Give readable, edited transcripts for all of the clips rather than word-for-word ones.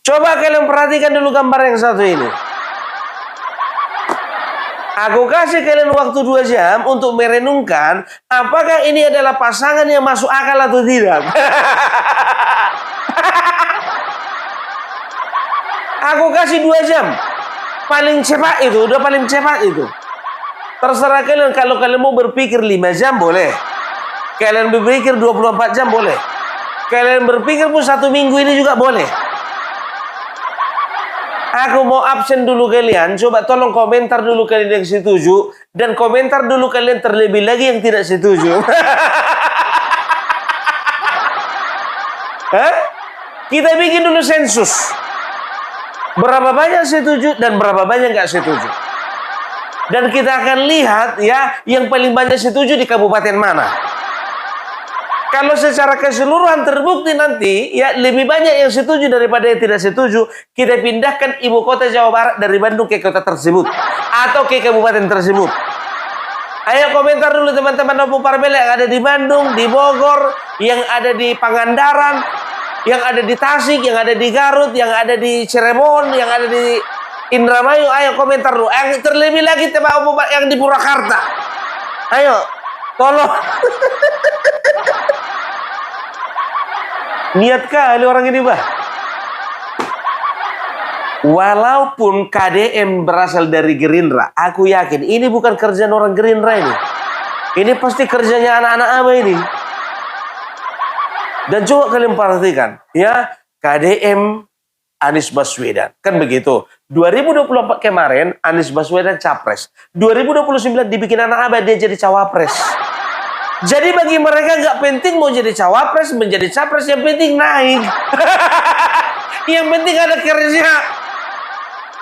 Coba kalian perhatikan dulu gambar yang satu ini. Aku kasih kalian waktu 2 jam untuk merenungkan apakah ini adalah pasangan yang masuk akal atau tidak. Aku kasih 2 jam. Paling cepat itu, udah paling cepat itu. Terserah kalian, kalau kalian mau berpikir 5 jam boleh. Kalian berpikir 24 jam boleh. Kalian berpikir pun 1 minggu ini juga boleh. Aku mau absen dulu kalian. Coba tolong komentar dulu kalian yang setuju. Dan komentar dulu kalian terlebih lagi yang tidak setuju. Hah? Kita bikin dulu sensus. Berapa banyak setuju dan berapa banyak nggak setuju. Dan kita akan lihat ya, yang paling banyak setuju di kabupaten mana. Kalau secara keseluruhan terbukti nanti ya lebih banyak yang setuju daripada yang tidak setuju, kita pindahkan ibu kota Jawa Barat dari Bandung ke kota tersebut atau ke kabupaten tersebut. Ayo komentar dulu teman-teman Oppo Parbel yang ada di Bandung, di Bogor, yang ada di Pangandaran, yang ada di Tasik, yang ada di Garut, yang ada di Cirebon, yang ada di Indramayu. Ayo komentar dulu. Yang terlebih lagi teman Oppo yang di Purwakarta. Ayo, tolong. Niat kali orang ini, bah. Walaupun KDM berasal dari Gerindra, aku yakin ini bukan kerjaan orang Gerindra ini. Ini pasti kerjanya anak-anak Abah ini. Dan coba kalian perhatikan, ya, KDM Anies Baswedan. Kan begitu. 2024 kemarin Anies Baswedan capres. 2029 dibikin anak Abah dia jadi cawapres. Jadi bagi mereka nggak penting mau jadi cawapres, menjadi capres, yang penting naik. Yang penting ada kerja.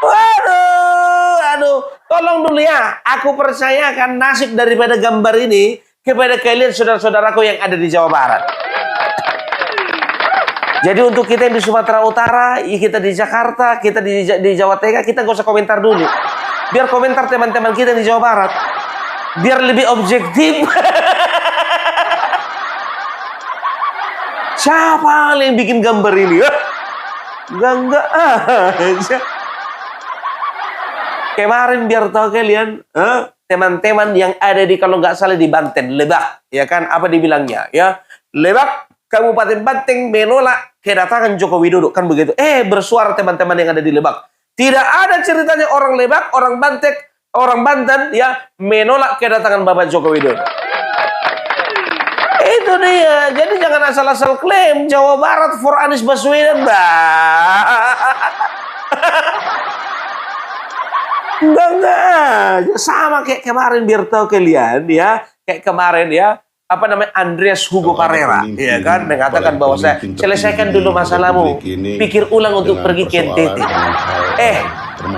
Waduh, tolong dulu ya. Aku percayakan nasib daripada gambar ini kepada kalian saudara-saudaraku yang ada di Jawa Barat. Jadi untuk kita yang di Sumatera Utara, kita di Jakarta, kita di Jawa Tengah, kita nggak usah komentar dulu. Biar komentar teman-teman kita di Jawa Barat. Biar lebih objektif. Siapa yang bikin gambar ini? Enggak aja. Kemarin biar tahu kalian, teman-teman yang ada di, kalau nggak salah di Banten, Lebak, ya kan? Apa dibilangnya? Ya, Lebak, Kabupaten Banten menolak kedatangan Joko Widodo, kan begitu? Bersuara teman-teman yang ada di Lebak. Tidak ada ceritanya orang Lebak, orang Banten, ya menolak kedatangan Bapak Joko Widodo. Itu dia. Jadi jangan asal-asal klaim Jawa Barat for Anies Baswedan. Enggak. Sama kayak kemarin biar tahu kalian ya. Kayak kemarin ya. Apa namanya? Andreas Hugo Carrera. Ya kan? Mengatakan bahwa saya selesaikan dulu masalahmu. Pikir ulang untuk pergi ke NTT.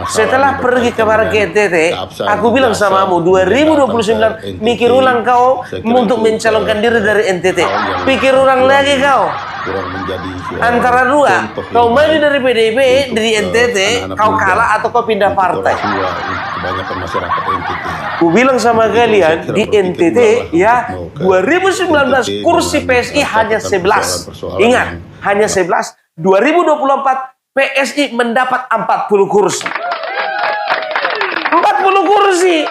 Setelah pergi kemarin ke NTT, aku bilang samamu 2029 mikir ulang kau untuk mencalonkan diri dari NTT. Pikir ulang lagi kau. Antara dua, kau maju dari PDIP dari NTT, kau kalah atau kau pindah partai. Aku bilang sama kalian di NTT ya 2019 kursi PSI hanya 11. Ingat, hanya 11. 2024 PSI mendapat 40 kursi. 40 kursi.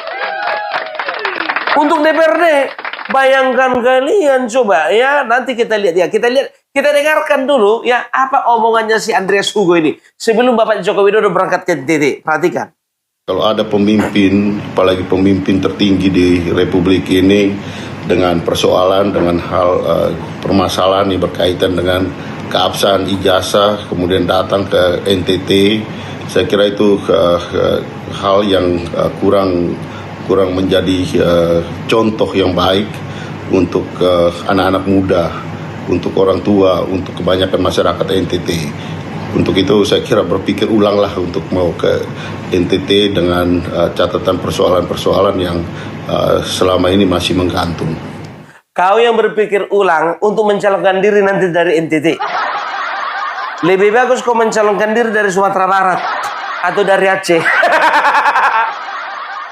Untuk DPRD. Bayangkan kalian coba ya. Nanti kita lihat ya. Kita dengarkan dulu ya. Apa omongannya si Andreas Hugo ini. Sebelum Bapak Joko Widodo berangkat ke NTT. Perhatikan. Kalau ada pemimpin, apalagi pemimpin tertinggi di Republik ini dengan persoalan, dengan hal permasalahan yang berkaitan dengan keabsahan ijazah, kemudian datang ke NTT, saya kira itu hal yang kurang menjadi contoh yang baik untuk anak-anak muda, untuk orang tua, untuk kebanyakan masyarakat NTT. Untuk itu saya kira berpikir ulanglah untuk mau ke NTT dengan catatan persoalan-persoalan yang selama ini masih menggantung. Kau yang berpikir ulang untuk mencalonkan diri nanti dari NTT. Lebih bagus kau mencalonkan diri dari Sumatera Barat atau dari Aceh.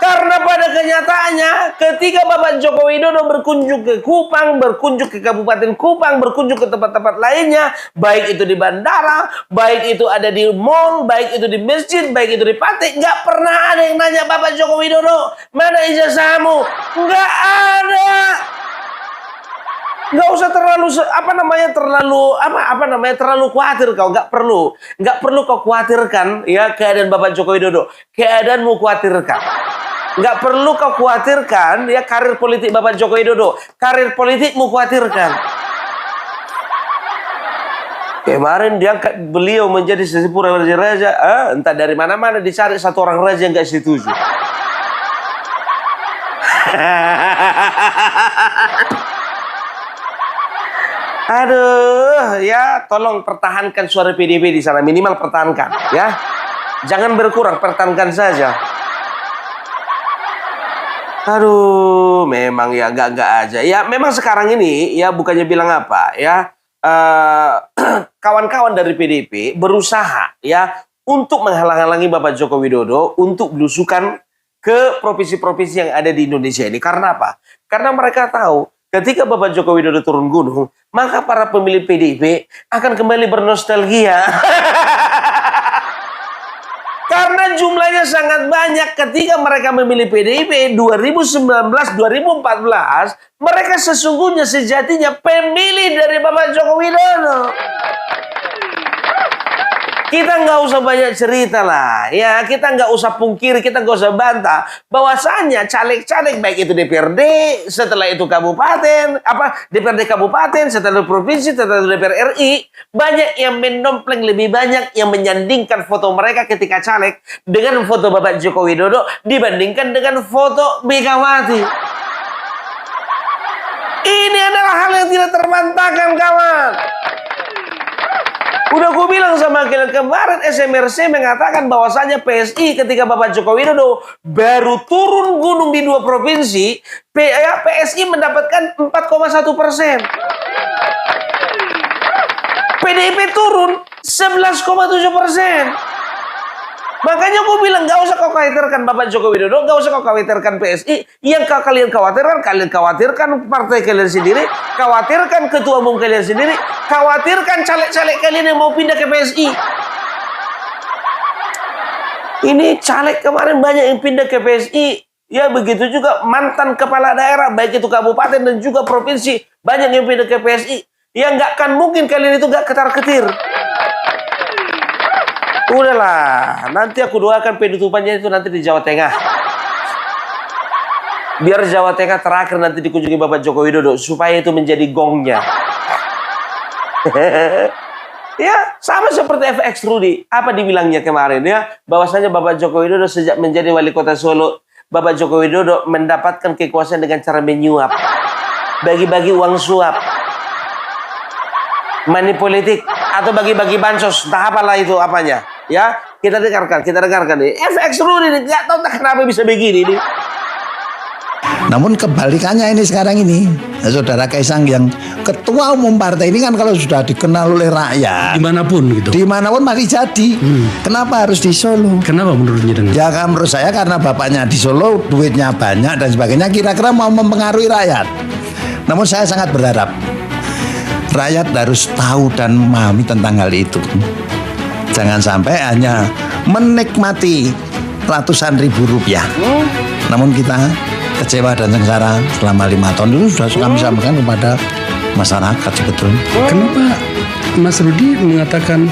Karena pada kenyataannya ketika Bapak Joko Widodo berkunjung ke Kupang, berkunjung ke Kabupaten Kupang, berkunjung ke tempat-tempat lainnya, baik itu di bandara, baik itu ada di mall, baik itu di masjid, baik itu di pantai, nggak pernah ada yang nanya Bapak Joko Widodo, mana ijazahmu? Nggak ada. Nggak usah terlalu khawatir kau, nggak perlu kau khawatirkan ya keadaan Bapak Joko Widodo, keadaanmu khawatirkan. Nggak perlu kau khawatirkan ya karir politik Bapak Joko Widodo, karir politikmu khawatirkan. Kemarin diangkat beliau menjadi sesepuh raja, entah dari mana-mana dicari satu orang raja yang nggak setuju. Aduh, ya tolong pertahankan suara PDIP di sana, minimal pertahankan, ya. Jangan berkurang, pertahankan saja. Aduh, memang ya gak aja. Ya, memang sekarang ini ya bukannya bilang apa, ya. Kawan-kawan dari PDIP berusaha ya untuk menghalang-halangi Bapak Joko Widodo untuk belusukan ke provinsi-provinsi yang ada di Indonesia ini. Karena apa? Karena mereka tahu ketika Bapak Joko Widodo turun gunung, maka para pemilih PDIP akan kembali bernostalgia. Karena jumlahnya sangat banyak ketika mereka memilih PDIP 2019-2014, mereka sesungguhnya sejatinya pemilih dari Bapak Joko Widodo. Kita nggak usah banyak cerita lah, ya kita nggak usah pungkiri, kita nggak usah bantah bahwasannya caleg-caleg baik itu DPRD, setelah itu kabupaten, DPRD kabupaten, setelah provinsi, setelah itu DPR RI, banyak yang mendompleng, lebih banyak yang menyandingkan foto mereka ketika caleg dengan foto Bapak Joko Widodo dibandingkan dengan foto Megawati. Ini adalah hal yang tidak terbantahkan, kawan. Udah gue bilang sama kalian kemarin, SMRC mengatakan bahwasanya PSI ketika Bapak Joko Widodo baru turun gunung di 2 provinsi, PSI mendapatkan 4,1%. PDIP turun 11,7%. Makanya gue bilang gak usah kau khawatirkan Bapak Joko Widodo, gak usah kau khawatirkan PSI. Yang kalian khawatirkan partai kalian sendiri, khawatirkan ketua umum kalian sendiri, khawatirkan caleg-caleg kalian yang mau pindah ke PSI. Ini caleg kemarin banyak yang pindah ke PSI. Ya begitu juga mantan kepala daerah, baik itu kabupaten dan juga provinsi, banyak yang pindah ke PSI. Ya nggak akan mungkin kalian itu gak ketar-ketir. Udahlah, nanti aku doakan penutupannya itu nanti di Jawa Tengah. Biar Jawa Tengah terakhir nanti dikunjungi Bapak Joko Widodo, supaya itu menjadi gongnya. Ya, sama seperti FX Rudi. Apa dibilangnya kemarin ya? Bahwasanya Bapak Joko Widodo sejak menjadi wali kota Solo, Bapak Joko Widodo mendapatkan kekuasaan dengan cara menyuap. Bagi-bagi uang suap. Money politik. Atau bagi-bagi bansos. Entah apalah itu apanya. Ya, kita dengarkan nih. FX Rudi nih, nggak tahu kenapa bisa begini nih. Namun kebalikannya ini sekarang ini, Saudara Kaisang yang ketua umum partai ini kan kalau sudah dikenal oleh rakyat, dimanapun gitu, dimanapun masih jadi. Kenapa harus di Solo? Kenapa menurutnya dengan? Ya kan menurut saya karena bapaknya di Solo, duitnya banyak dan sebagainya, kira-kira mau mempengaruhi rakyat. Namun saya sangat berharap rakyat harus tahu dan memahami tentang hal itu. Jangan sampai hanya menikmati ratusan ribu rupiah. Namun kita kecewa dan sengsara selama 5 tahun itu sudah kami sampaikan kepada masyarakat sebetulnya. Kenapa Mas Rudi mengatakan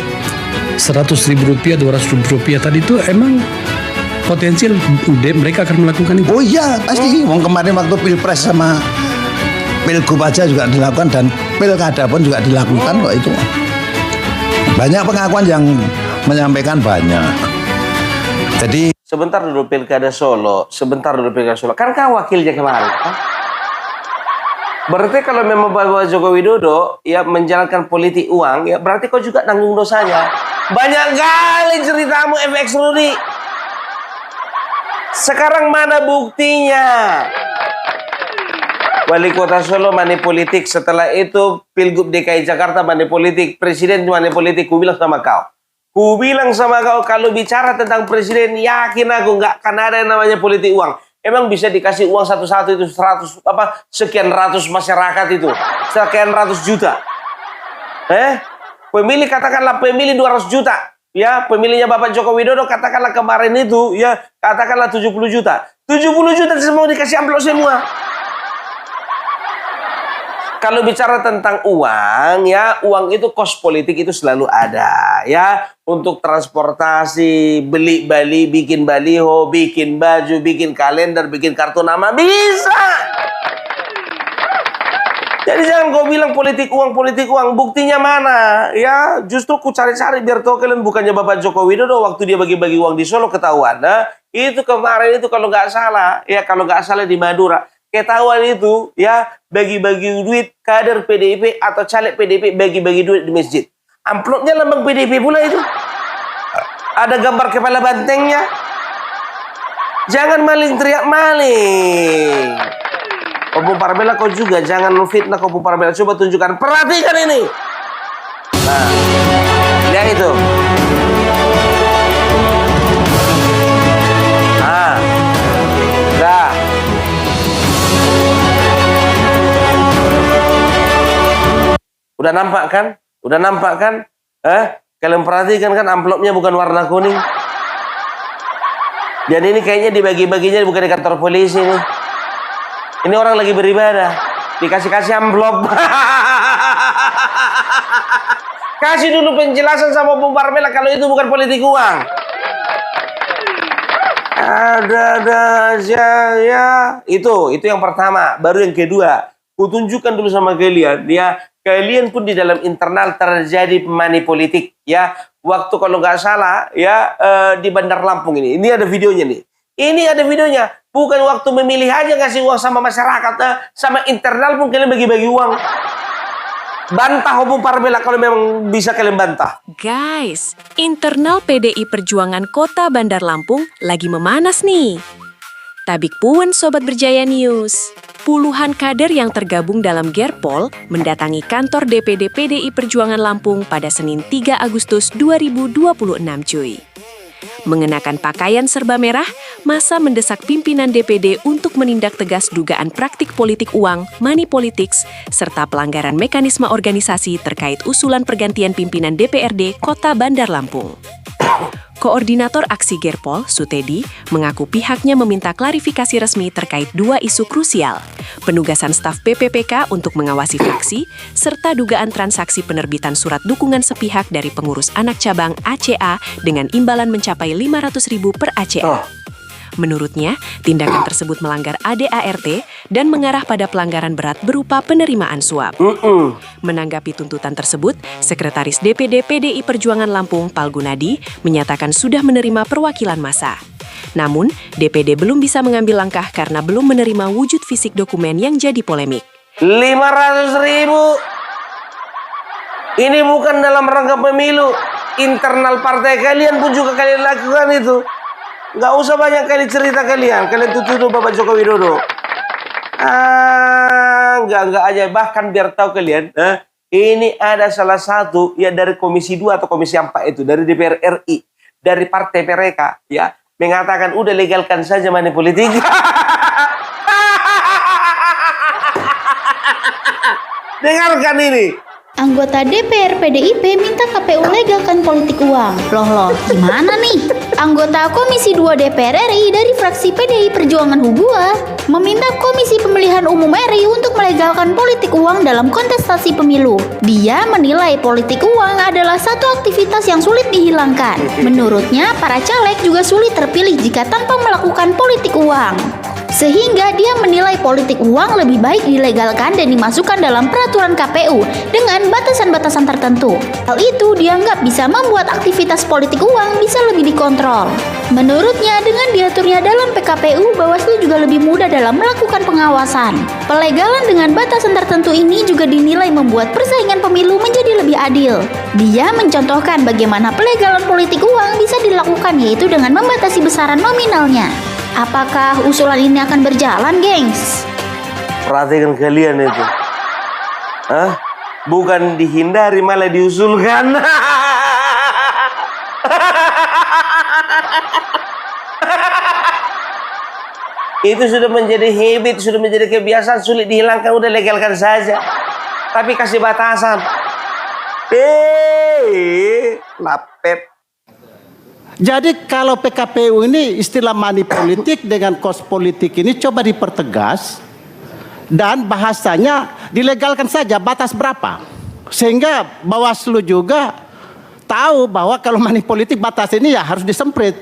100.000 rupiah, 200.000 rupiah tadi itu emang potensial mereka akan melakukan itu? Oh iya pasti. Kemarin waktu pilpres sama pilgub aja juga dilakukan dan pilkada pun juga dilakukan kok itu. Banyak pengakuan yang menyampaikan banyak. Jadi sebentar dulu pilkada Solo, kan kau wakilnya kemarin. Berarti kalau memang Bapak Joko Widodo ya menjalankan politik uang, ya berarti kau juga tanggung dosanya. Banyak kali ceritamu FX Rudi. Sekarang mana buktinya? Wali kota Solo money politik, setelah itu Pilgub DKI Jakarta money politik, presiden money politik. Ku bilang sama kau, kalau bicara tentang presiden, yakin aku nggak akan ada yang namanya politik uang. Emang bisa dikasih uang satu-satu itu 100 sekian ratus masyarakat itu, sekian ratus juta. Pemilih katakanlah pemilih 200 juta. Ya, pemilihnya Bapak Joko Widodo katakanlah kemarin itu ya katakanlah 70 juta. 70 juta semua dikasih amplop semua. Kalau bicara tentang uang, ya uang itu kos politik itu selalu ada, ya untuk transportasi, beli bikin baliho, bikin baju, bikin kalender, bikin kartu nama bisa. Jadi jangan kau bilang politik uang, buktinya mana? Ya justru ku cari-cari biar tahu kalian bukannya Bapak Joko Widodo waktu dia bagi-bagi uang di Solo ketahuan. Nah, itu kemarin itu kalau nggak salah di Madura. Ketahuan itu ya bagi-bagi duit kader PDIP atau caleg PDIP bagi-bagi duit di masjid. Amplopnya lambang PDIP pula itu. Ada gambar kepala bantengnya. Jangan maling teriak maling. Opung Parbela kau juga jangan fitnah Opung Parbela. Coba tunjukkan. Perhatikan ini. Nah, lihat itu. Nah, dah. Udah nampak kan? Kalian perhatikan kan amplopnya bukan warna kuning. Dan ini kayaknya dibagi-baginya bukan di kantor polisi nih. Ini orang lagi beribadah, dikasih amplop. Kasih dulu penjelasan sama Opung Parbela kalau itu bukan politik uang. Ada aja ya. Itu yang pertama, baru yang kedua. Kutunjukkan dulu sama kalian ya. Kalian pun di dalam internal terjadi money politik ya. Waktu kalau nggak salah ya di Bandar Lampung ini ada videonya nih. Ini ada videonya. Bukan waktu memilih aja ngasih uang sama masyarakat, sama internal pun kalian bagi-bagi uang. Bantah Opung Parbela kalau memang bisa kalian bantah. Guys, internal PDI Perjuangan Kota Bandar Lampung lagi memanas nih. Tabik puwen Sobat Berjaya News. Puluhan kader yang tergabung dalam Gerpol mendatangi kantor DPD PDI Perjuangan Lampung pada Senin 3 Agustus 2026 cuy. Mengenakan pakaian serba merah, massa mendesak pimpinan DPD untuk menindak tegas dugaan praktik politik uang, money politics, serta pelanggaran mekanisme organisasi terkait usulan pergantian pimpinan DPRD Kota Bandar Lampung. Koordinator Aksi Gerpol, Sutedi, mengaku pihaknya meminta klarifikasi resmi terkait dua isu krusial, penugasan staf PPPK untuk mengawasi fraksi, serta dugaan transaksi penerbitan surat dukungan sepihak dari pengurus anak cabang ACA dengan imbalan mencapai 500.000 per ACA. Menurutnya, tindakan tersebut melanggar ADART dan mengarah pada pelanggaran berat berupa penerimaan suap. Menanggapi tuntutan tersebut, Sekretaris DPD PDI Perjuangan Lampung, Palgunadi, menyatakan sudah menerima perwakilan massa. Namun, DPD belum bisa mengambil langkah karena belum menerima wujud fisik dokumen yang jadi polemik. 500.000. Ini bukan dalam rangka pemilu. Internal partai kalian pun juga kalian lakukan itu. Nggak usah banyak kali cerita kalian tuduh Bapak Joko Widodo. Nggak aja. Bahkan biar tahu kalian, ini ada salah satu ya dari Komisi 2 atau Komisi 4 itu, dari DPR RI, dari partai mereka, ya, mengatakan udah legalkan saja money politik. Dengarkan ini. Anggota DPR PDIP minta KPU legalkan politik uang. Loh, gimana nih? Anggota Komisi 2 DPR RI dari fraksi PDI Perjuangan Hubua meminta Komisi Pemilihan Umum RI untuk melegalkan politik uang dalam kontestasi pemilu. Dia menilai politik uang adalah satu aktivitas yang sulit dihilangkan. Menurutnya, para caleg juga sulit terpilih jika tanpa melakukan politik uang. Sehingga dia menilai politik uang lebih baik dilegalkan dan dimasukkan dalam peraturan KPU dengan batasan-batasan tertentu. Hal itu dianggap bisa membuat aktivitas politik uang bisa lebih dikontrol. Menurutnya, dengan diaturnya dalam PKPU, Bawaslu juga lebih mudah dalam melakukan pengawasan. Pelegalan dengan batasan tertentu ini juga dinilai membuat persaingan pemilu menjadi lebih adil. Dia mencontohkan bagaimana pelegalan politik uang bisa dilakukan, yaitu dengan membatasi besaran nominalnya. Apakah usulan ini akan berjalan, gengs? Perhatikan kalian itu. Bukan dihindari, malah diusulkan. Itu sudah menjadi habit, sudah menjadi kebiasaan, sulit dihilangkan, udah legalkan saja. Tapi kasih batasan. Lapet. Jadi kalau PKPU ini istilah money politik dengan kos politik ini coba dipertegas dan bahasanya dilegalkan saja batas berapa. Sehingga Bawaslu juga tahu bahwa kalau money politik batas ini ya harus disemprit.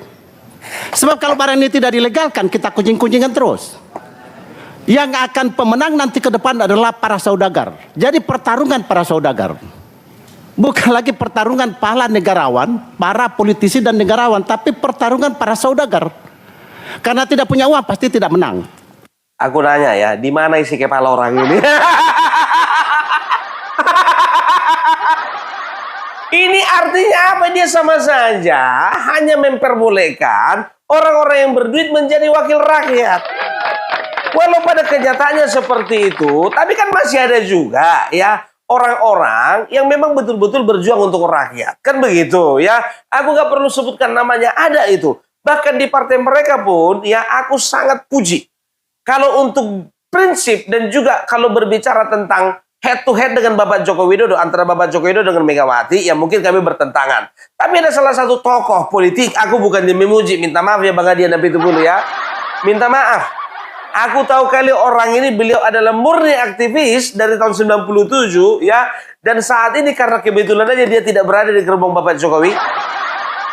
Sebab kalau barang ini tidak dilegalkan kita kuncing-kuncingan terus. Yang akan pemenang nanti ke depan adalah para saudagar. Jadi pertarungan para saudagar. Bukan lagi pertarungan para negarawan, para politisi dan negarawan, tapi pertarungan para saudagar. Karena tidak punya uang pasti tidak menang. Aku nanya ya, di mana isi kepala orang ini? Ini artinya apa? Dia sama saja hanya memperbolehkan orang-orang yang berduit menjadi wakil rakyat. Walau pada kenyataannya seperti itu, tapi kan masih ada juga ya orang-orang yang memang betul-betul berjuang untuk rakyat. Kan begitu ya. Aku gak perlu sebutkan namanya, ada itu. Bahkan di partai mereka pun ya aku sangat puji. Kalau untuk prinsip dan juga kalau berbicara tentang head to head dengan Bapak Joko Widodo, antara Bapak Joko Widodo dengan Megawati, ya mungkin kami bertentangan. Tapi ada salah satu tokoh politik, aku bukan memuji, minta maaf ya Bang Adian Napi Tubulu ya. Minta maaf. Aku tahu kali orang ini, beliau adalah murni aktivis dari tahun 97 ya. Dan saat ini karena kebetulan aja dia tidak berada di gerbong Bapak Jokowi.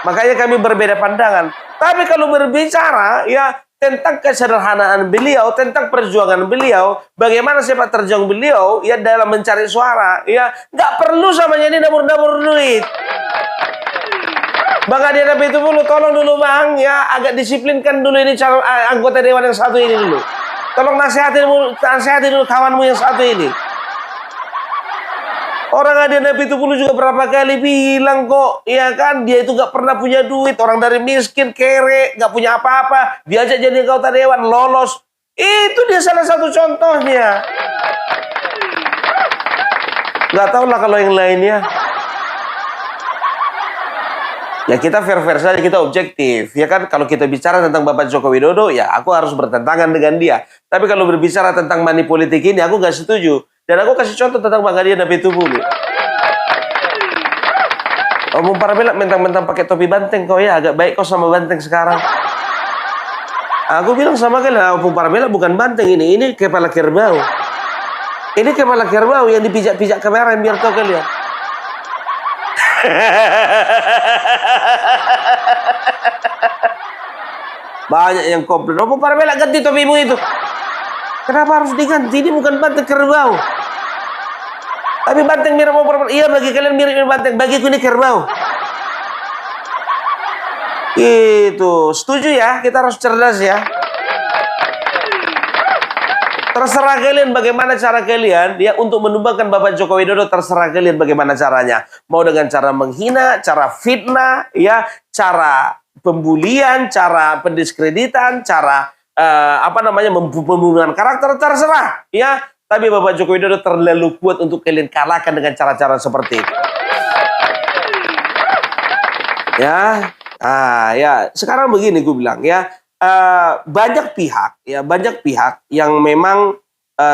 Makanya kami berbeda pandangan. Tapi kalau berbicara ya tentang kesederhanaan beliau, tentang perjuangan beliau, bagaimana sepak terjang beliau ya dalam mencari suara, ya nggak perlu sama ini dapur-dapur duit. Bang Adian Napi Tubulu, tolong dulu Bang ya agak disiplinkan dulu ini calon anggota dewan yang satu ini dulu. Tolong nasihati dulu kawanmu yang satu ini. Orang Adian Napi Tubulu juga berapa kali bilang kok, ya kan, dia itu gak pernah punya duit, orang dari miskin, kere, gak punya apa-apa, diajak jadi anggota dewan, lolos. Itu dia salah satu contohnya. Gak tau lah kalau yang lainnya. Ya kita fair-fair saja, kita objektif. Ya kan, kalau kita bicara tentang Bapak Joko Widodo, ya aku harus bertentangan dengan dia. Tapi kalau berbicara tentang money politik ini, aku gak setuju. Dan aku kasih contoh tentang Bang Adian Napi Tubulu. Om Parabela mentang-mentang pakai topi banteng kau ya, agak baik kau sama banteng sekarang. Aku bilang sama kalian, Om Parabela bukan banteng ini kepala kerbau. Ini kepala kerbau yang dipijak-pijak kamera biar tahu kalian. Banyak yang komplain, Om Parabela ganti topimu itu. Kenapa harus diganti? Ini bukan banteng kerbau. Tapi banteng mirip Om Parabela. Iya, bagi kalian mirip banteng, bagiku ini kerbau. Itu, setuju ya? Kita harus cerdas ya. Terserah kalian bagaimana cara kalian ya untuk menumbangkan Bapak Joko Widodo, terserah kalian bagaimana caranya. Mau dengan cara menghina, cara fitnah, ya, cara pembulian, cara pendiskreditan, cara pembunuhan karakter, terserah ya. Tapi Bapak Joko Widodo terlalu kuat untuk kalian kalahkan dengan cara-cara seperti itu. Ya, ya sekarang begini gue bilang ya, banyak pihak yang memang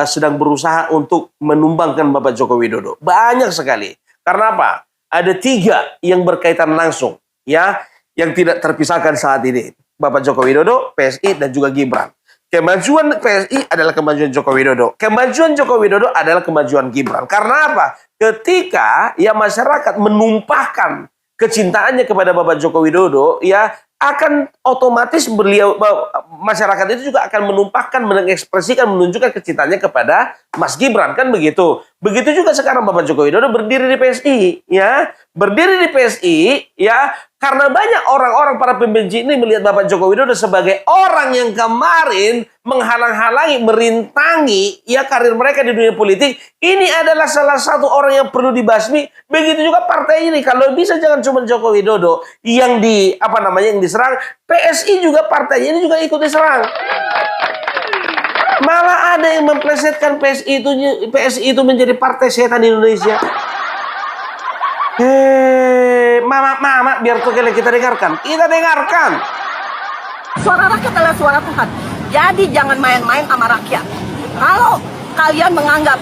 sedang berusaha untuk menumbangkan Bapak Joko Widodo. Banyak sekali. Karena apa? Ada 3 yang berkaitan langsung ya, yang tidak terpisahkan saat ini. Bapak Joko Widodo, PSI dan juga Gibran. Kemajuan PSI adalah kemajuan Joko Widodo. Kemajuan Joko Widodo adalah kemajuan Gibran. Karena apa? Ketika ya masyarakat menumpahkan kecintaannya kepada Bapak Joko Widodo, ya akan otomatis masyarakat itu juga akan menumpahkan, mengekspresikan, menunjukkan kecintaannya kepada Mas Gibran, kan begitu. Begitu juga sekarang Bapak Joko Widodo berdiri di PSI, ya. Berdiri di PSI, ya, karena banyak orang-orang para pembenci ini melihat Bapak Joko Widodo sebagai orang yang kemarin menghalang-halangi, merintangi ya karir mereka di dunia politik. Ini adalah salah satu orang yang perlu dibasmi. Begitu juga partai ini. Kalau bisa jangan cuma Joko Widodo yang yang diserang, PSI juga partainya ini juga ikut diserang. Malah ada yang memplesetkan PSI itu menjadi partai setan di Indonesia. Mama, biar tuh kita dengarkan. Kita dengarkan. Suara rakyat adalah suara Tuhan. Jadi jangan main-main sama rakyat. Kalau kalian menganggap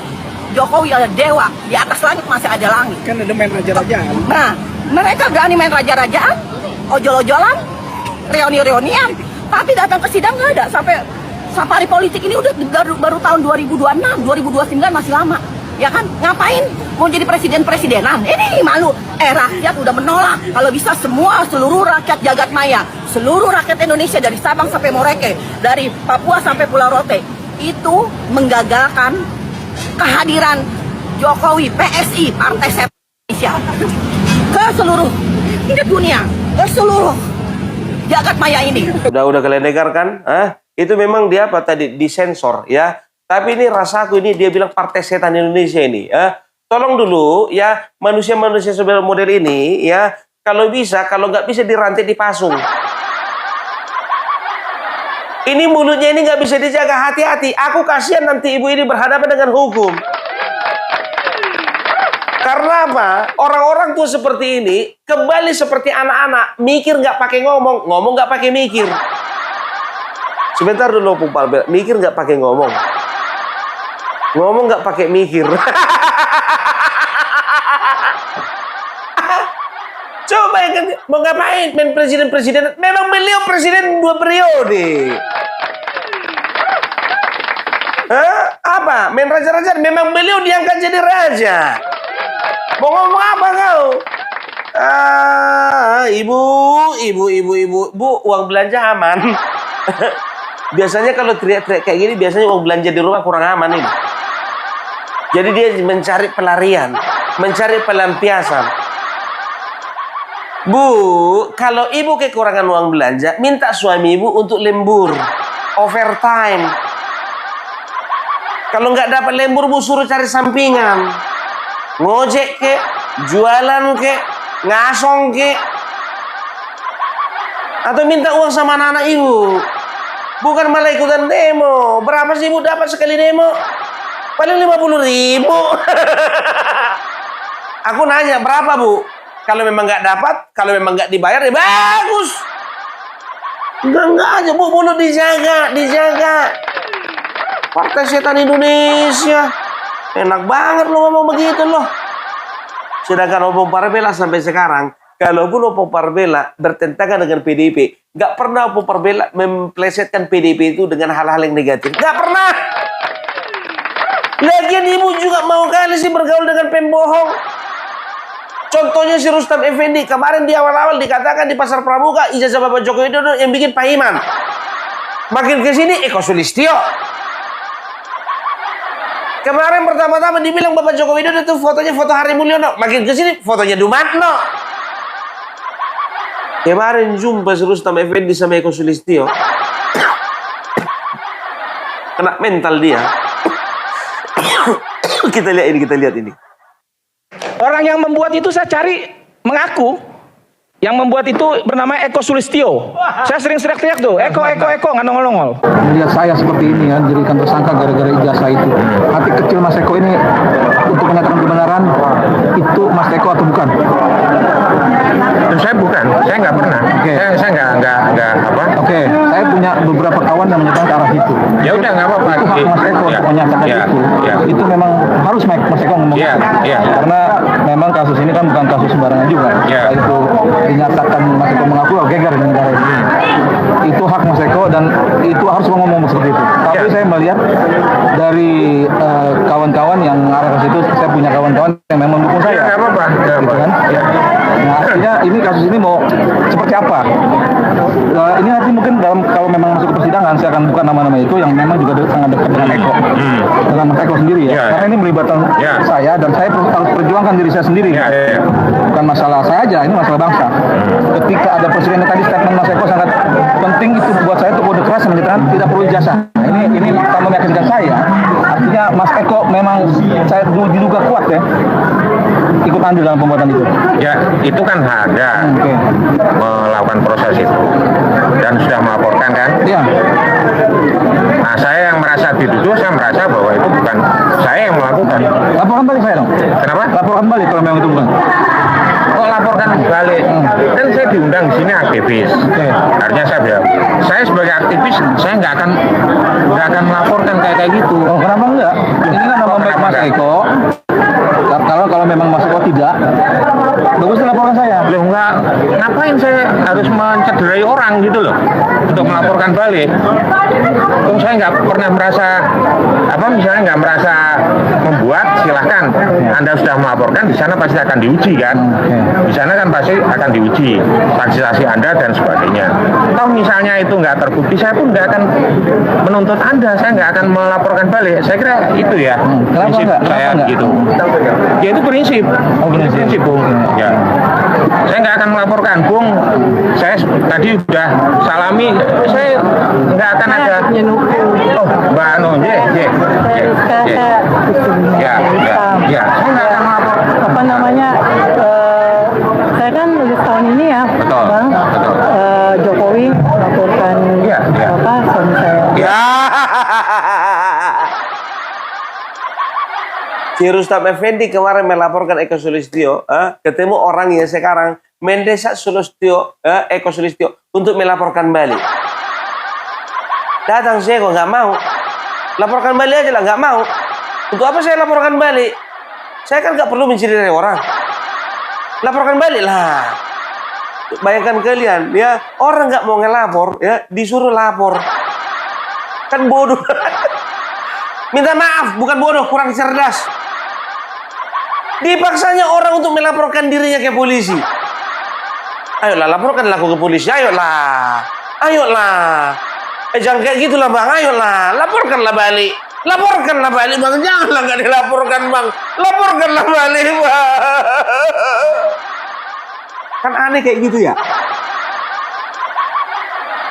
Jokowi adalah dewa, di atas langit masih ada langit. Kan ada main raja-rajaan. Nah, mereka berani main raja-rajaan, ojol-ojolan, reuni-reunian, tapi datang ke sidang nggak ada. Sampai safari politik ini udah baru tahun 2026, 2029 masih lama. Ya kan? Ngapain mau jadi presiden-presidenan? Ini malu. Rakyat udah menolak. Kalau bisa seluruh rakyat jagat maya, seluruh rakyat Indonesia dari Sabang sampai Merauke, dari Papua sampai Pulau Rote, itu menggagalkan kehadiran Jokowi, PSI, Partai Setan Indonesia ke seluruh dunia, ke seluruh jagat maya ini. Udah kalian dengar kan? Itu memang dia apa tadi disensor ya. Tapi ini rasaku ini dia bilang Partai Setan Indonesia ini. Tolong dulu ya manusia-manusia sebenarnya model ini ya. Kalau bisa, kalau nggak bisa dirantai dipasung. Ini mulutnya ini nggak bisa dijaga, hati-hati. Aku kasihan nanti ibu ini berhadapan dengan hukum. Karena apa? Orang-orang tua seperti ini kembali seperti anak-anak, mikir nggak pakai ngomong, ngomong nggak pakai mikir. Sebentar dulu, Pak. Mikir nggak pakai ngomong, ngomong nggak pakai mikir. Coba bayangkan, mau ngapain main presiden-presiden? Memang beliau presiden 2 periode. Apa? Main raja-raja? Memang beliau diangkat jadi raja. Mau ngomong apa kau? Ibu, uang belanja aman. Biasanya kalau teriak-teriak kayak gini, biasanya uang belanja di rumah kurang aman ini. Jadi dia mencari pelarian, mencari pelampiasan. Bu, kalau ibu kekurangan uang belanja, minta suami ibu untuk lembur, overtime. Kalau nggak dapat lembur, bu suruh cari sampingan, ngojek ke, jualan ke, ngasong ke, atau minta uang sama anak-anak ibu. Bukan malah ikutan demo. Berapa sih ibu dapat sekali demo? Paling 50.000. Aku nanya berapa bu? Kalau memang nggak dapat, kalau memang nggak dibayar, ya bagus. Enggak aja bu, mulut dijaga. Partai Setan Indonesia, enak banget lo ngomong begitu loh. Sedangkan Oppo Parbela sampai sekarang, kalaupun Oppo Parbela bertentangan dengan PDIP, nggak pernah Oppo Parbela memplesetkan PDIP itu dengan hal-hal yang negatif. Nggak pernah. Lagian ibu juga mau kali sih bergaul dengan pembohong. Contohnya si Rustam Effendi, kemarin di awal-awal dikatakan di Pasar Pramuka ijazah Bapak Joko Widodo yang bikin Pak Iman. Makin ke sini Eko Sulistyo. Kemarin pertama-tama dibilang Bapak Joko Widodo itu fotonya foto Hari Mulyono, makin ke sini fotonya Dumatno. Kemarin jumpa si Rustam Effendi sama Eko Sulistyo. Kena mental dia. Kita lihat ini. Orang yang membuat itu saya cari mengaku. Yang membuat itu bernama Eko Sulistyo. Saya sering teriak tuh, Eko, nggak nongol-nongol. Melihat saya seperti ini ya, dijadikan tersangka gara-gara ijazah itu. Hati kecil Mas Eko ini untuk menyatakan kebenaran itu Mas Eko atau bukan? Saya bukan, saya nggak pernah. Saya nggak apa. Saya punya beberapa kawan yang menyatakan ke arah itu. Ya udah nggak apa-apa. Itu hak Mas Eko untuk menyatakan itu. Itu memang harus Mas Eko ngomong itu. Karena memang kasus ini kan bukan kasus sembarangan juga. Itu dinyatakan Mas Eko mengaku geger di negara ini. Itu hak Mas Eko dan itu harus ngomong seperti itu. Tapi saya melihat dari kawan-kawan yang arah ke situ, saya punya kawan-kawan yang memang mendukung saya. Nggak apa-apa. Gitu kan? Nah, artinya ini kasus ini mau seperti apa? Ini nanti mungkin kalau memang masuk ke persidangan, saya akan buka nama-nama itu yang memang juga sangat dekat dengan Eko, dengan Mas Eko sendiri ya. Karena ini melibatkan saya dan saya harus perjuangkan diri saya sendiri. Bukan masalah saya aja, ini masalah bangsa. Ketika ada presiden tadi statement Mas Eko sangat penting itu buat saya untuk kode keras yang menyatakan tidak perlu ijazah. Ini tambah meyakinkan saya. Artinya Mas Eko memang saya diduga kuat ya ikut andil dalam pembuatan itu. Ya, itu kan ada melakukan proses itu dan sudah melaporkan kan? Iya. Nah, saya yang merasa dituduh, saya merasa bahwa itu bukan saya yang melakukan. Laporkan balik saya dong. Kenapa? Laporkan balik kalau memang itu bukan. Kok laporkan balik? Kan saya diundang di sini aktivis. Artinya saya bilang, saya sebagai aktivis saya nggak akan melaporkan kayak gitu. Oh, kenapa enggak? Ini kan nama baik Mas Eko. Kalau memang Mas Eko tidak, bagus laporkan saya. Loh enggak, ngapain saya harus mencederai orang gitu loh untuk melaporkan balik? Terus saya nggak pernah merasa misalnya nggak merasa membuat, silahkan Anda sudah melaporkan, di sana pasti akan diuji kan, di sana kan pasti akan diuji saksi-saksi Anda dan sebagainya. Kalau misalnya itu nggak terbukti, saya pun nggak akan menuntut Anda, saya nggak akan melaporkan balik. Saya kira itu ya prinsip saya gitu. Ya itu prinsip, prinsip Bung. Ya, saya nggak akan melaporkan, Bung. Saya tadi sudah salami, saya nggak akan ada. Oh, Mbak Anu, ya, saya nggak akan melapor. Apa namanya? Saya kan lulus tahun ini ya, Betul, Bang. betul. Jokowi melaporkan suami saya. Ya. Si Rustam Effendi kemarin melaporkan Eko Sulistyo, ketemu orangnya sekarang mendesak Eko Sulistyo untuk melaporkan balik. Datang saya kok nggak mau. Laporkan balik aja lah, nggak mau. Untuk apa saya laporkan balik? Saya kan nggak perlu mencuri dari orang. Laporkan balik lah. Bayangkan kalian, ya orang nggak mau ngelapor, ya disuruh lapor. Kan bodoh. Minta maaf, bukan bodoh, kurang cerdas. Dipaksanya orang untuk melaporkan dirinya ke polisi. Ayolah, laporkanlah aku ke polisi. Ayolah. Jangan kayak gitulah Bang. Ayolah, laporkanlah balik. Laporkanlah balik Bang. Janganlah nggak dilaporkan Bang. Laporkanlah balik Bang. Kan aneh kayak gitu ya.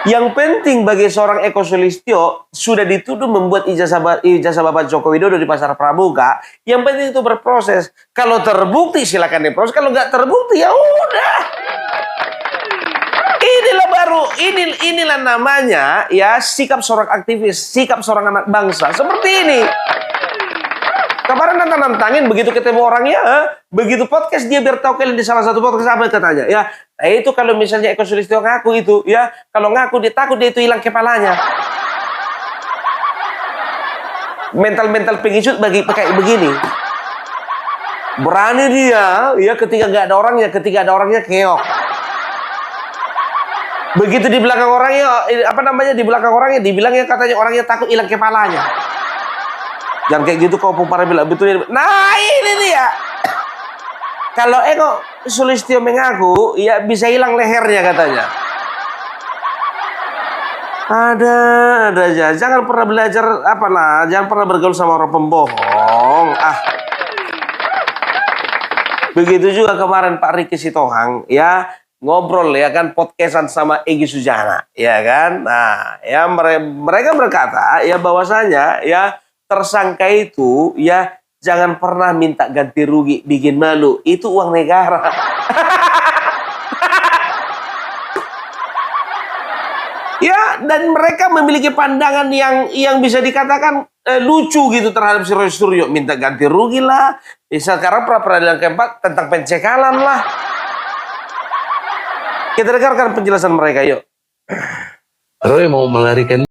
Yang penting bagi seorang Eko Sulistyo sudah dituduh membuat ijazah Bapak Joko Widodo di Pasar Pramuka. Yang penting itu berproses. Kalau terbukti silakan diproses. Kalau nggak terbukti ya udah. Inilah namanya ya sikap seorang aktivis, sikap seorang anak bangsa seperti ini. Kemarin nantangin begitu ketemu orangnya, begitu podcast dia biar tahu kalian di salah satu podcast apa katanya ya. Nah itu kalau misalnya Eko Sulistyo ngaku itu ya, kalau ngaku dia takut dia itu hilang kepalanya. Mental pengecut kayak begini. Berani dia ya ketika nggak ada orangnya, ketika ada orangnya keok. Begitu di belakang orangnya di belakang orangnya dibilangnya katanya orangnya takut hilang kepalanya. Jangan kayak gitu kau para bilang betul. Nah ini dia. Kalau Eko Sulistyo mengaku, ya bisa hilang lehernya katanya. Ada aja. Jangan pernah belajar jangan pernah bergaul sama orang pembohong. Begitu juga kemarin Pak Riki Sitohang, ya ngobrol ya kan podcastan sama Egy Sujana, ya kan. Nah, ya mereka berkata ya bahwasanya ya tersangka itu ya jangan pernah minta ganti rugi, bikin malu. Itu uang negara. Ya, dan mereka memiliki pandangan yang bisa dikatakan lucu gitu terhadap si Roy Suryo. Minta ganti rugi lah. Sekarang pra-peradilan keempat tentang pencekalan lah. Kita dengarkan penjelasan mereka, yuk. Roy mau melarikan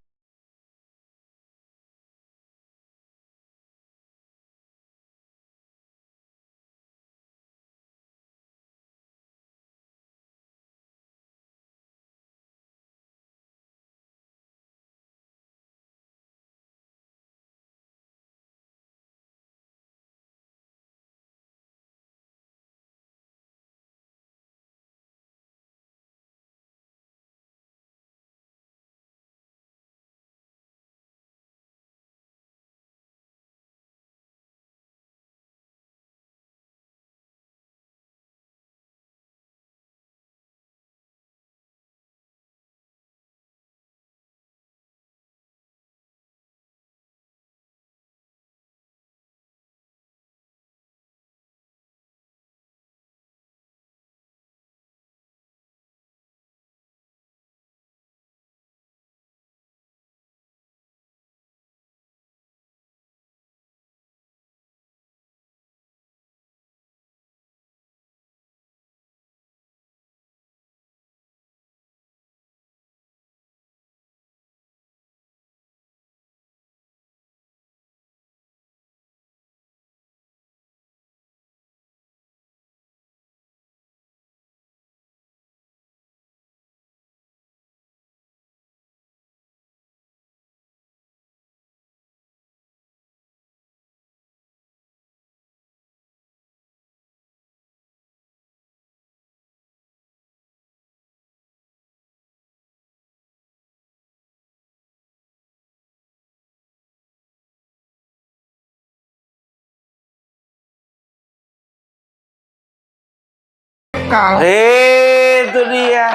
dicekal. Itu dia.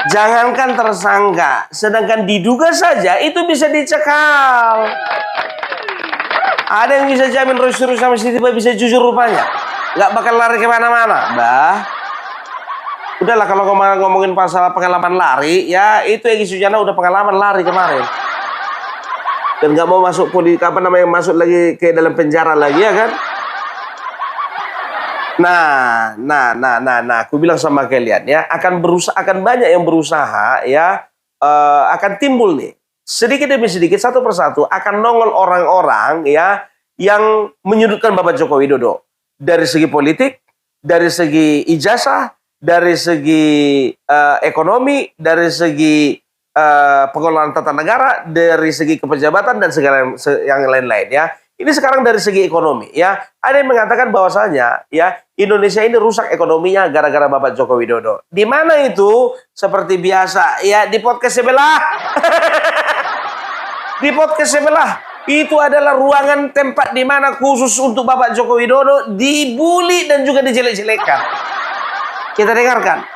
Jangankan tersangka, sedangkan diduga saja itu bisa dicekal. Ada yang bisa jamin Roy Suryo sama Siti Bah bisa jujur rupanya, nggak bakal lari kemana-mana. Bah, udahlah kalau ngomongin masalah pengalaman lari, ya itu Egy Sujana udah pengalaman lari kemarin. Dan nggak mau masuk masuk lagi ke dalam penjara lagi ya kan? Nah, aku bilang sama kalian ya, akan banyak yang berusaha ya, akan timbul nih sedikit demi sedikit satu persatu akan nongol orang-orang ya yang menyudutkan Bapak Joko Widodo dari segi politik, dari segi ijazah, dari segi ekonomi, dari segi pengelolaan tata negara, dari segi kepejabatan dan segala yang lain-lain ya. Ini sekarang dari segi ekonomi ya. Ada yang mengatakan bahwasanya ya Indonesia ini rusak ekonominya gara-gara Bapak Joko Widodo. Di mana itu? Seperti biasa ya di podcast sebelah. Di podcast sebelah itu adalah ruangan tempat di mana khusus untuk Bapak Joko Widodo dibully dan juga dijelek-jelekan. Kita dengarkan.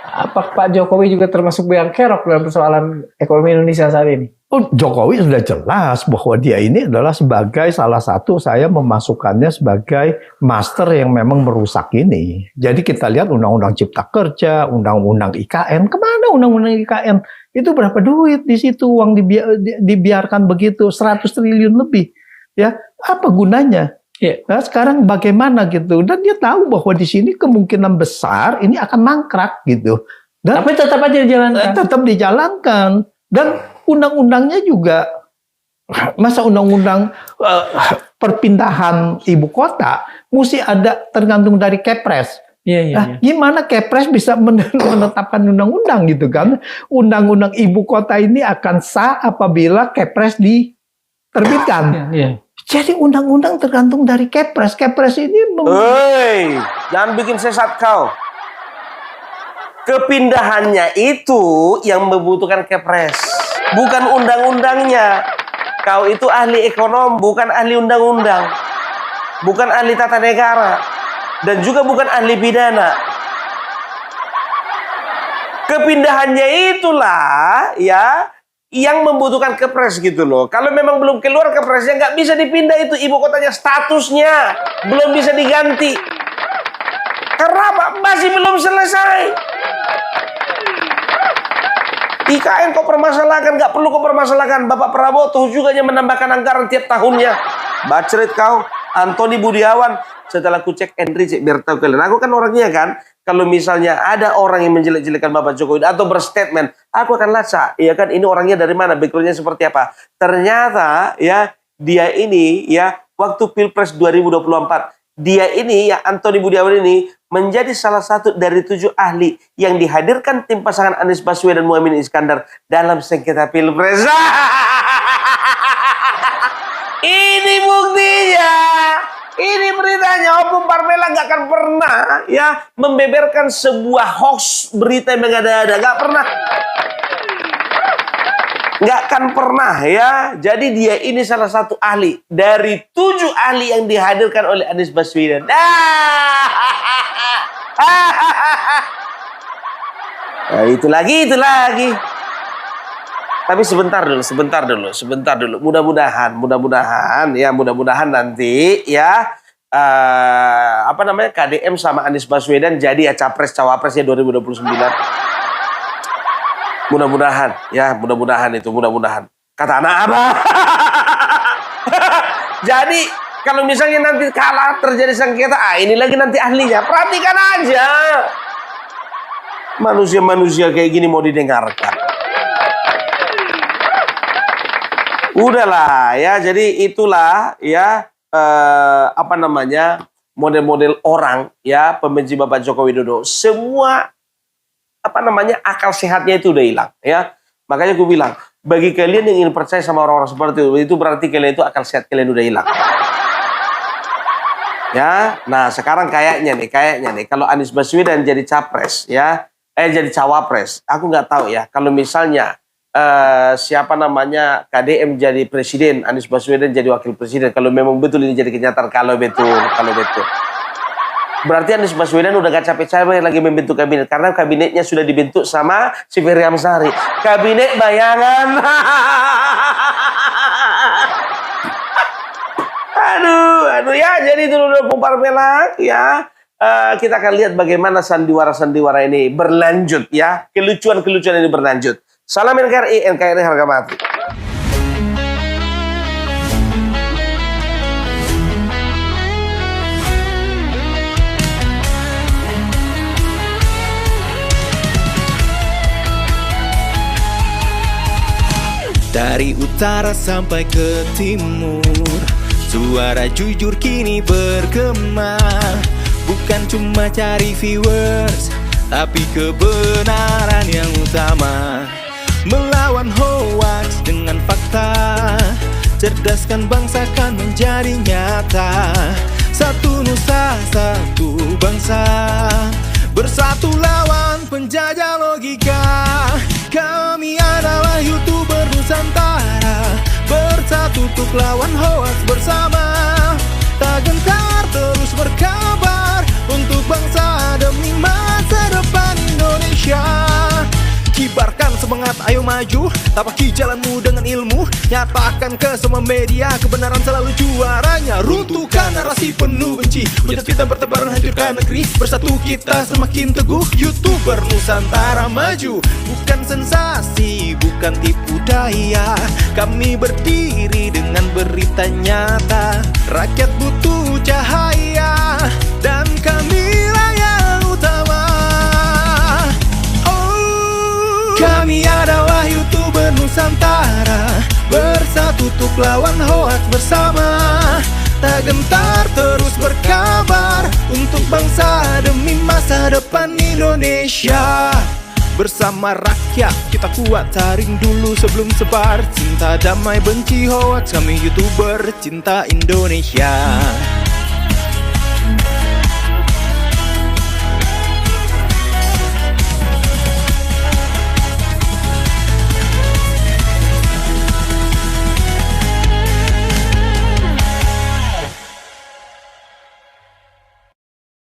Apa Pak Jokowi juga termasuk yang kerok dalam persoalan ekonomi Indonesia saat ini? Oh, Jokowi sudah jelas bahwa dia ini adalah sebagai salah satu, saya memasukkannya sebagai master yang memang merusak ini. Jadi kita lihat undang-undang Cipta Kerja, undang-undang IKN, kemana undang-undang IKN? Itu berapa duit di situ, uang dibiarkan begitu, 100 triliun lebih. Ya, apa gunanya? Yeah. Nah, sekarang bagaimana gitu? Dan dia tahu bahwa di sini kemungkinan besar ini akan mangkrak gitu. Dan tapi tetap aja dijalankan. Tetap dijalankan. Dan undang-undangnya juga, masa undang-undang perpindahan ibu kota mesti ada tergantung dari Kepres. Iya. Gimana Kepres bisa menetapkan undang-undang gitu kan? Undang-undang ibu kota ini akan sah apabila Kepres diterbitkan. Iya. Jadi undang-undang tergantung dari Kepres. Kepres ini jangan bikin sesat kau. Kepindahannya itu yang membutuhkan Kepres, bukan undang-undangnya. Kau itu ahli ekonom, bukan ahli undang-undang, bukan ahli tata negara, dan juga bukan ahli pidana. Kepindahannya itulah ya yang membutuhkan Kepres gitu loh. Kalau memang belum keluar Kepresnya, nggak bisa dipindah itu ibu kotanya, statusnya belum bisa diganti. Karena apa? Masih belum selesai. IKN kok permasalahkan, nggak perlu kok permasalahkan. Bapak Prabowo tuh juga menambahkan anggaran tiap tahunnya. Bacret kau, Antoni Budiawan. Setelah ku cek Henry, biar tahu kalian. Aku kan orangnya kan, kalau misalnya ada orang yang menjelek-jelekan Bapak Jokowi atau berstatement, aku akan lacak. Iya kan, ini orangnya dari mana, backgroundnya seperti apa. Ternyata ya dia ini ya waktu Pilpres 2024, dia ini ya Antoni Budiawan ini menjadi salah satu dari 7 ahli yang dihadirkan tim pasangan Anies Baswedan dan Muhaimin Iskandar dalam sengketa Pilpres. Ini buktinya. Ini beritanya. Opung Parmela nggak akan pernah ya membeberkan sebuah hoax berita yang mengada-ada. Nggak pernah. Nggak akan pernah ya. Jadi dia ini salah satu ahli dari 7 ahli yang dihadirkan oleh Anies Baswedan. Nah, itu lagi. Tapi sebentar dulu. Mudah-mudahan nanti ya KDM sama Anies Baswedan jadi ya capres-cawapresnya 2029. Mudah-mudahan. Kata anak apa? Jadi kalau misalnya nanti kalah terjadi sengketa, ini lagi nanti ahlinya. Perhatikan aja. Manusia-manusia kayak gini mau didengarkan. Udahlah ya, jadi itulah ya model-model orang ya pembenci Bapak Joko Widodo. Semua akal sehatnya itu udah hilang ya. Makanya gue bilang, bagi kalian yang ingin percaya sama orang-orang seperti itu berarti kalian itu akal sehat kalian udah hilang. Ya, nah sekarang kayaknya nih kalau Anies Baswedan jadi capres ya, jadi cawapres, aku nggak tahu ya kalau misalnya KDM jadi presiden, Anies Baswedan jadi wakil presiden, kalau memang betul ini jadi kenyataan, kalau betul. Berarti Anies Baswedan udah gak capek-capek lagi membentuk kabinet. Karena kabinetnya sudah dibentuk sama si Ferry Amsari. Kabinet bayangan. Aduh ya. Jadi itu dulu Parmelak ya. Kita akan lihat bagaimana sandiwara-sandiwara ini berlanjut ya. Kelucuan-kelucuan ini berlanjut. Salam NKRI harga mati. Dari utara sampai ke timur, suara jujur kini bergema. Bukan cuma cari viewers, tapi kebenaran yang utama. Melawan hoax dengan fakta, cerdaskan bangsa kan menjadi nyata. Satu nusa, satu bangsa, bersatu lawan penjajah logika. Kami adalah YouTuber Nusantara, bersatu untuk lawan hoax bersama. Tak gentar terus berkabar untuk bangsa demi masa depan Indonesia. Kibarkan semangat, ayo maju, tapaki jalanmu dengan ilmu. Nyatakan ke semua media, kebenaran selalu juaranya. Runtuhkan narasi penuh benci, hujat fitnah bertebaran, hancurkan negeri. Bersatu kita semakin teguh, YouTuber Nusantara maju. Bukan sensasi, bukan tipu daya, kami berdiri dengan berita nyata. Rakyat butuh cahaya, dan kamilah yang utama. Kami adalah YouTuber Nusantara, bersatu untuk lawan hoax bersama. Tak gentar terus berkabar untuk bangsa demi masa depan Indonesia. Bersama rakyat kita kuat, saring dulu sebelum sebar. Cinta damai benci hoax, kami YouTuber cinta Indonesia.